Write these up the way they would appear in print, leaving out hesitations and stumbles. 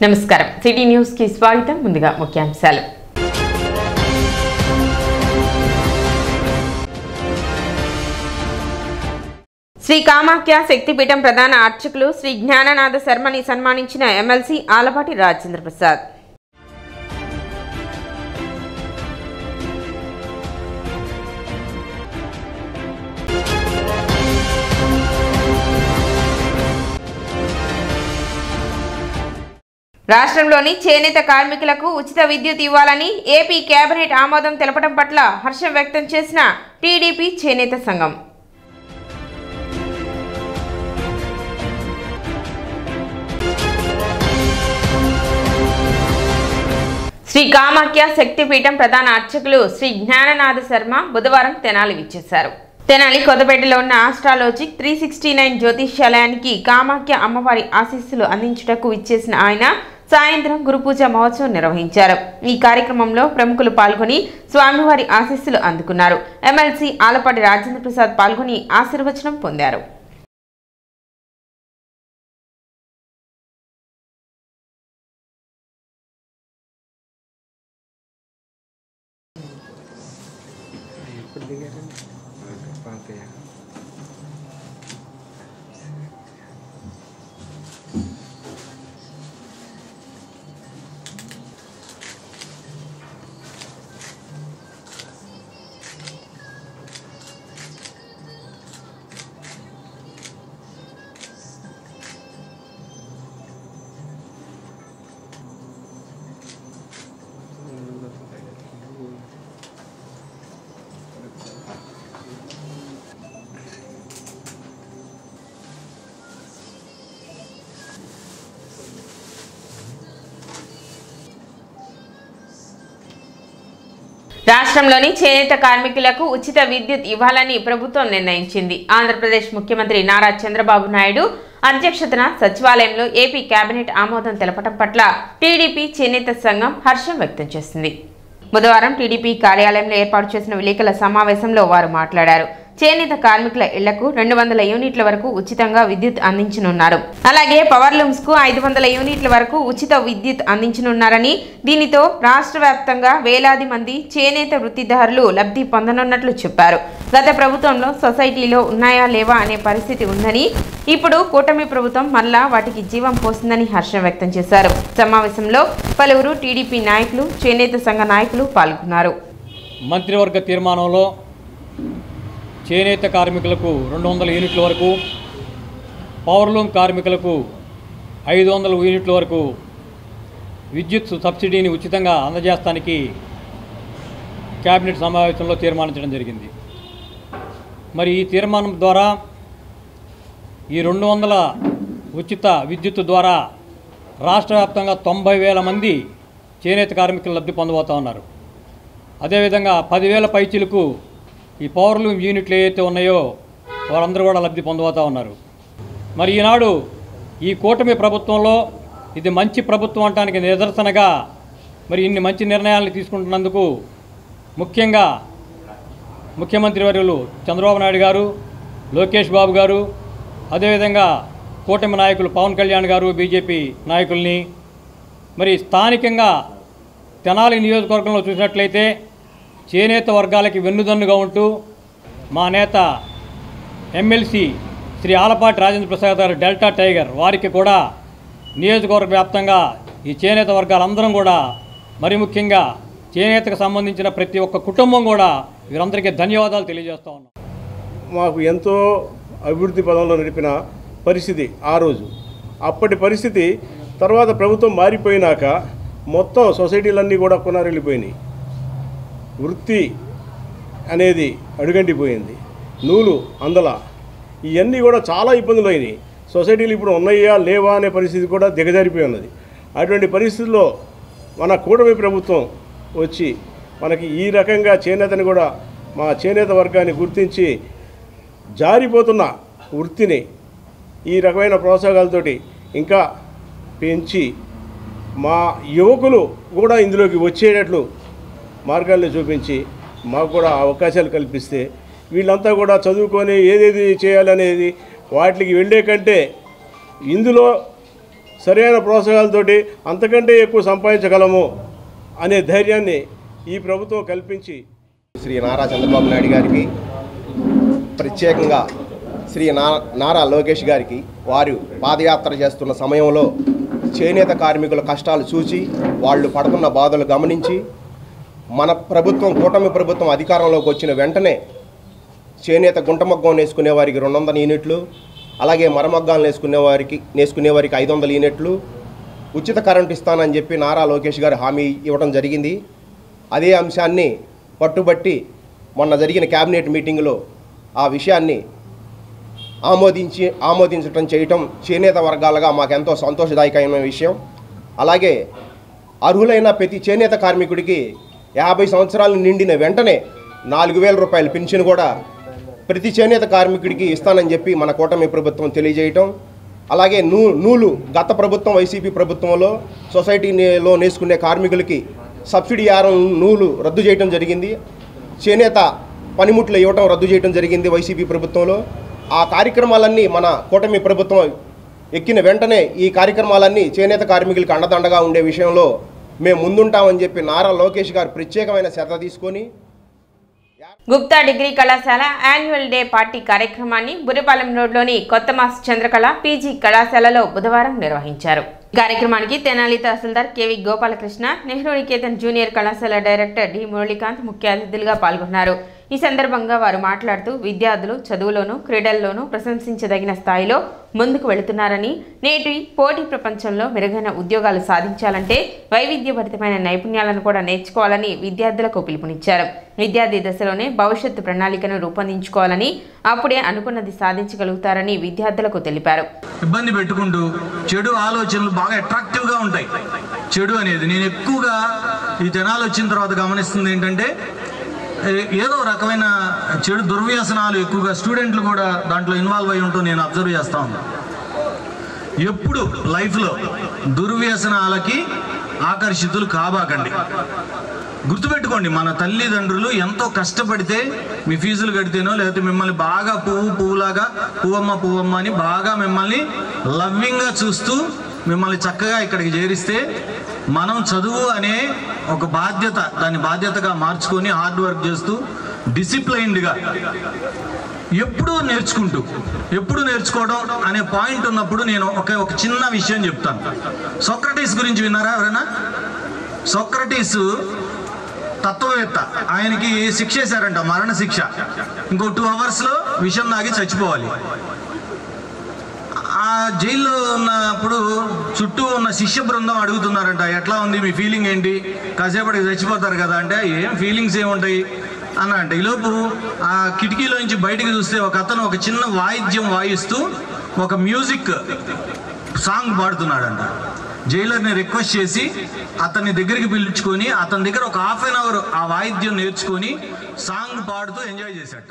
నమస్కారం city news కి స్వాగతం ముందుగా ముఖ్యాంశాలు శ్రీ కామాఖ్య శక్తిపీఠం ప్రధాన అర్చకులు శ్రీ జ్ఞాననాథ శర్మని సన్మానించిన ఎమ్మెల్సీ ఆలపాటి రాజేంద్ర ప్రసాద్ రాష్ట్రంలోని చేనేత కార్మికులకు ఉచిత విద్యుత్ ఇవ్వాలని ఏపీ కేబినెట్ ఆమోదం తెలపడం పట్ల హర్షం వ్యక్తం చేసిన టీడీపీ చేనేత సంఘం. శ్రీ కామాఖ్య శక్తిపీఠం ప్రధాన అర్చకులు శ్రీ జ్ఞాననాథ శర్మ బుధవారం తెనాలి విచ్చేశారు. తెనాలి కొత్తపేటలో ఉన్న ఆస్ట్రాలజిక్ 369 జ్యోతిష్యాలయానికి కామాఖ్య అమ్మవారి ఆశీస్సులు అందించుటకు విచ్చేసిన ఆయన సాయంత్రం గురుపూజ మహోత్సవం నిర్వహించారు. ఈ కార్యక్రమంలో ప్రముఖులు పాల్గొని స్వామివారి ఆశీస్సులు అందుకున్నారు. ఎమ్మెల్సీ ఆలపాటి రాజేంద్ర ప్రసాద్ పాల్గొని ఆశీర్వచనం పొందారు. రాష్ట్రంలోని చేనేత కార్మికులకు ఉచిత విద్యుత్ ఇవ్వాలని ప్రభుత్వం నిర్ణయించింది. ఆంధ్రప్రదేశ్ ముఖ్యమంత్రి నారా చంద్రబాబు నాయుడు అధ్యక్షతన సచివాలయంలో ఏపీ కేబినెట్ ఆమోదం తెలపడం పట్ల టీడీపీ చేనేత సంఘం హర్షం వ్యక్తం చేసింది. బుధవారం టీడీపీ కార్యాలయంలో ఏర్పాటు చేసిన విలేకరుల సమావేశంలో వారు మాట్లాడారు. చేనేత కార్మికుల ఇళ్లకు 200 యూనిట్ల వరకు ఉచితంగా విద్యుత్ అందించనున్నారు. అలాగే పవర్ లూమ్స్ కు 500 యూనిట్ల వరకు ఉచిత విద్యుత్ అందించనున్నారని, దీనితో రాష్ట్ర వ్యాప్తంగా వేలాది మంది చేనేత వృత్తిదారులు లబ్ధి పొందనున్నట్లు చెప్పారు. గత ప్రభుత్వంలో సొసైటీలో ఉన్నాయా లేవా అనే పరిస్థితి ఉందని, ఇప్పుడు కూటమి ప్రభుత్వం మళ్ళా వాటికి జీవం పోసిందని హర్షం వ్యక్తం చేశారు. సమావేశంలో పలువురు టీడీపీ నాయకులు, చేనేత సంఘ నాయకులు పాల్గొన్నారు. మంత్రివర్గ తీర్మానంలో చేనేత కార్మికులకు 200 యూనిట్ల వరకు, పవర్లూమ్ కార్మికులకు 500 యూనిట్ల వరకు విద్యుత్ సబ్సిడీని ఉచితంగా అందజేస్తానికి కేబినెట్ సమావేశంలో తీర్మానించడం జరిగింది. మరి ఈ తీర్మానం ద్వారా ఈ 200 ఉచిత విద్యుత్ ద్వారా రాష్ట్ర వ్యాప్తంగా 90,000 మంది చేనేత కార్మికులు లబ్ధి పొందబోతూ ఉన్నారు. అదేవిధంగా 10,000 పైచీలకు ఈ పవర్లూమ్ యూనిట్లు ఏవైతే ఉన్నాయో వారందరూ కూడా లబ్ధి పొందబోతూ ఉన్నారు. మరి ఈనాడు ఈ కూటమి ప్రభుత్వంలో ఇది మంచి ప్రభుత్వం అనడానికి నిదర్శనగా మరి ఇన్ని మంచి నిర్ణయాలను తీసుకుంటున్నందుకు ముఖ్యంగా ముఖ్యమంత్రి వర్యులు చంద్రబాబు నాయుడు గారు, లోకేష్ బాబు గారు, అదేవిధంగా కూటమి నాయకులు పవన్ కళ్యాణ్ గారు, బీజేపీ నాయకుల్ని, మరి స్థానికంగా తెనాలి నియోజకవర్గంలో చూసినట్లయితే చేనేత వర్గాలకి వెన్నుదన్నుగా ఉంటూ మా నేత ఎమ్మెల్సీ శ్రీ ఆలపాటి రాజేంద్ర ప్రసాద్ గారు డెల్టా టైగర్ వారికి కూడా నియోజకవర్గ వ్యాప్తంగా ఈ చేనేత వర్గాలందరం కూడా, మరి ముఖ్యంగా చేనేతకు సంబంధించిన ప్రతి ఒక్క కుటుంబం కూడా వీరందరికీ ధన్యవాదాలు తెలియజేస్తూ ఉన్నాం. మాకు ఎంతో అభివృద్ధి పదంలో నడిపిన పరిస్థితి ఆ రోజు. అప్పటి పరిస్థితి తర్వాత ప్రభుత్వం మారిపోయినాక మొత్తం సొసైటీలన్నీ కూడా కొనారెళ్ళిపోయినాయి. వృత్తి అనేది అడుగంటిపోయింది. నూలు అందల ఇవన్నీ కూడా చాలా ఇబ్బందులు అయినాయి. సొసైటీలు ఇప్పుడు ఉన్నాయా లేవా అనే పరిస్థితి కూడా దిగజారిపోయి ఉన్నది. అటువంటి పరిస్థితుల్లో మన కూటమి ప్రభుత్వం వచ్చి మనకి ఈ రకంగా చేనేతని కూడా, మా చేనేత వర్గాన్ని గుర్తించి జారిపోతున్న వృత్తిని ఈ రకమైన ప్రోత్సాహాలతోటి ఇంకా పెంచి మా యువకులు కూడా ఇందులోకి వచ్చేటట్లు మార్గాల్లో చూపించి మాకు కూడా అవకాశాలు కల్పిస్తే వీళ్ళంతా కూడా చదువుకొని ఏదేది చేయాలనేది వాటికి వెళ్ళే కంటే ఇందులో సరైన ప్రోత్సాహాలతోటి అంతకంటే ఎక్కువ సంపాదించగలము అనే ధైర్యాన్ని ఈ ప్రభుత్వం కల్పించి శ్రీ నారా చంద్రబాబు నాయుడు గారికి, ప్రత్యేకంగా శ్రీ నారా లోకేష్ గారికి వారు పాదయాత్ర చేస్తున్న సమయంలో చేనేత కార్మికుల కష్టాలు చూసి వాళ్ళు పడుతున్న బాధలు గమనించి మన ప్రభుత్వం, కూటమి ప్రభుత్వం అధికారంలోకి వచ్చిన వెంటనే చేనేత గుంటమగ్గం నేసుకునే వారికి 200 యూనిట్లు, అలాగే మరమగ్గాలు నేసుకునే వారికి 500 యూనిట్లు ఉచిత కరెంటు ఇస్తానని చెప్పి నారా లోకేష్ గారు హామీ ఇవ్వడం జరిగింది. అదే అంశాన్ని పట్టుబట్టి మొన్న జరిగిన క్యాబినెట్ మీటింగ్లో ఆ విషయాన్ని ఆమోదించడం చేయటం చేనేత వర్గాలుగా మాకెంతో సంతోషదాయకమైన విషయం. అలాగే అర్హులైన ప్రతి చేనేత కార్మికుడికి 50 సంవత్సరాలు నిండిన వెంటనే 4,000 రూపాయల పెన్షన్ కూడా ప్రతి చేనేత కార్మికుడికి ఇస్తానని చెప్పి మన కూటమి ప్రభుత్వం తెలియజేయటం. అలాగే నూలు గత ప్రభుత్వం వైసీపీ ప్రభుత్వంలో సొసైటీలో నేసుకునే కార్మికులకి సబ్సిడీ నూలు రద్దు చేయడం జరిగింది. చేనేత పనిముట్లు ఇవ్వటం రద్దు చేయడం జరిగింది వైసీపీ ప్రభుత్వంలో. ఆ కార్యక్రమాలన్నీ మన కూటమి ప్రభుత్వం ఎక్కిన వెంటనే ఈ కార్యక్రమాలన్నీ చేనేత కార్మికులకు అండదండగా ఉండే విషయంలో మేము ముందుంటామని చెప్పి నారా లోకేష్ గారు ప్రత్యేకమైన శ్రద్ధ తీసుకొని గుప్తా డిగ్రీ కళాశాల యాన్యువల్ డే పార్టీ కార్యక్రమాన్ని బురిపాలెం రోడ్లోని కొత్త మాస్ చంద్రకళ పీజీ కళాశాలలో బుధవారం నిర్వహించారు. కార్యక్రమానికి తెనాలి తహసీల్దార్ కేవి గోపాలకృష్ణ, నెహ్రూ నికేతన్ జూనియర్ కళాశాల డైరెక్టర్ డి మురళీకాంత్ ముఖ్య అతిథులుగా పాల్గొన్నారు. ఈ సందర్భంగా వారు మాట్లాడుతూ విద్యార్థులు చదువులోనూ క్రీడల్లోనూ ప్రశంసించదగిన స్థాయిలో ముందుకు వెళుతున్నారని, నేటి పోటీ ప్రపంచంలో మెరుగైన ఉద్యోగాలు సాధించాలంటే వైవిధ్యభరితమైన నైపుణ్యాలను కూడా నేర్చుకోవాలని విద్యార్థులకు పిలుపునిచ్చారు. విద్యార్థి దశలోనే భవిష్యత్తు ప్రణాళికను రూపొందించుకోవాలని, అప్పుడే అనుకున్నది సాధించగలుగుతారని విద్యార్థులకు తెలిపారు. ఇబ్బంది పెట్టుకుంటూ చెడు ఆలోచనలు బాగా అట్రాక్టివ్గా ఉంటాయి. చెడు అనేది నేను ఎక్కువగా ఈ జనాలు వచ్చిన తర్వాత గమనిస్తుంది ఏంటంటే ఏదో రకమైన చెడు దుర్వ్యసనాలు ఎక్కువగా స్టూడెంట్లు కూడా దాంట్లో ఇన్వాల్వ్ అయి ఉంటూ నేను అబ్జర్వ్ చేస్తా ఉన్నాను. ఎప్పుడు లైఫ్లో దుర్వ్యసనాలకి ఆకర్షితులు కాబాకండి. గుర్తుపెట్టుకోండి, మన తల్లిదండ్రులు ఎంతో కష్టపడితే మీ ఫీజులు కడితేనో లేకపోతే మిమ్మల్ని బాగా పువ్వులాగా పువ్వమ్మ అని బాగా మిమ్మల్ని లవ్వింగ్గా చూస్తూ మిమ్మల్ని చక్కగా ఇక్కడికి చేరిస్తే మనం చదువు అనే ఒక బాధ్యత, దాన్ని బాధ్యతగా మార్చుకొని హార్డ్ వర్క్ చేస్తూ డిసిప్లైన్డ్గా ఎప్పుడు నేర్చుకోవడం అనే పాయింట్ ఉన్నప్పుడు నేను ఒక చిన్న విషయం చెప్తాను. సోక్రటీస్ గురించి విన్నారా ఎవరైనా? సోక్రటీస్ తత్వవేత్త, ఆయనకి శిక్ష వేశారంట, మరణ శిక్ష. ఇంకో 2 అవర్స్లో విషం తాగి చచ్చిపోవాలి. ఆ జైల్లో ఉన్నప్పుడు చుట్టూ ఉన్న శిష్య బృందం అడుగుతున్నారంట, ఎట్లా ఉంది మీ ఫీలింగ్ ఏంటి, కాసేపటికి చచ్చిపోతారు కదా అంటే, ఏం ఫీలింగ్స్ ఏముంటాయి అన్న అంటే, ఈలోపు ఆ కిటికీలో నుంచి బయటికి చూస్తే ఒక అతను ఒక చిన్న వాయిద్యం వాయిస్తూ ఒక మ్యూజిక్ సాంగ్ పాడుతున్నాడంట. జైలర్ని రిక్వెస్ట్ చేసి అతన్ని దగ్గరికి పిలుచుకొని అతని దగ్గర ఒక 1/2 అవర్ ఆ వాయిద్యం నేర్చుకొని సాంగ్ పాడుతూ ఎంజాయ్ చేశాట.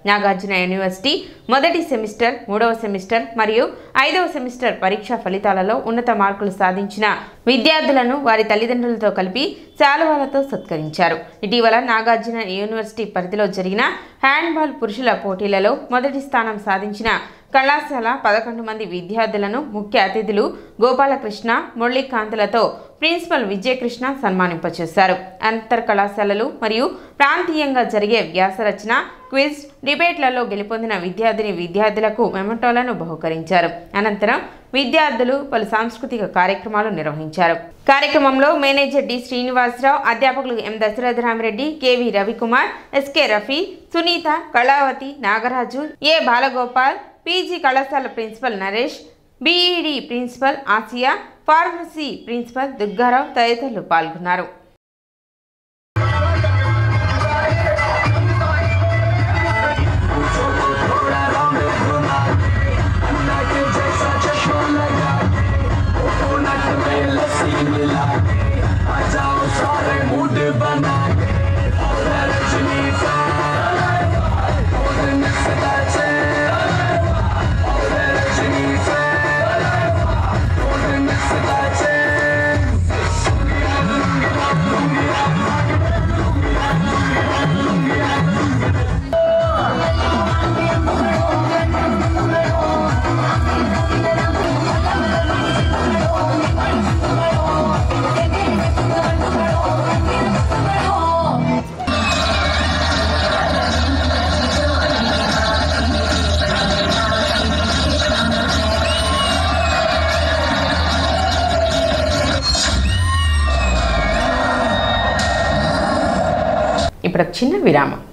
నాగార్జున యూనివర్సిటీ మొదటి సెమిస్టర్, 3వ సెమిస్టర్ మరియు 5వ సెమిస్టర్ పరీక్షా ఫలితాలలో ఉన్నత మార్కులు సాధించిన విద్యార్థులను వారి తల్లిదండ్రులతో కలిపి శాలువాలతో సత్కరించారు. ఇటీవల నాగార్జున యూనివర్సిటీ పరిధిలో జరిగిన హ్యాండ్బాల్ పురుషుల పోటీలలో మొదటి స్థానం సాధించిన కళాశాల 11 మంది విద్యార్థులను ముఖ్య అతిథులు గోపాలకృష్ణ, మురళీకాంతులతో ప్రిన్సిపల్ విజయకృష్ణ సన్మానింపచేశారు. అంతర్ కళాశాలలు మరియు ప్రాంతీయంగా జరిగే వ్యాసరచన, క్విజ్, డిబేట్లలో గెలుపొందిన విద్యార్థులకు మెమోటోలను బహుకరించారు. అనంతరం విద్యార్థులు పలు సాంస్కృతిక కార్యక్రమాలు నిర్వహించారు. కార్యక్రమంలో మేనేజర్ డి శ్రీనివాసరావు, అధ్యాపకులు M Dasaratha Rami Reddy, KV Ravi Kumar, SK Rafi, Sunitha, Kalavathi, Nagaraju, A Balagopal, PG కళాశాల principal Naresh, BEd principal Asia, pharmacy principal Duggarao తదితరులు పాల్గొన్నారు. ఇప్పుడు ఒక చిన్న విరామం.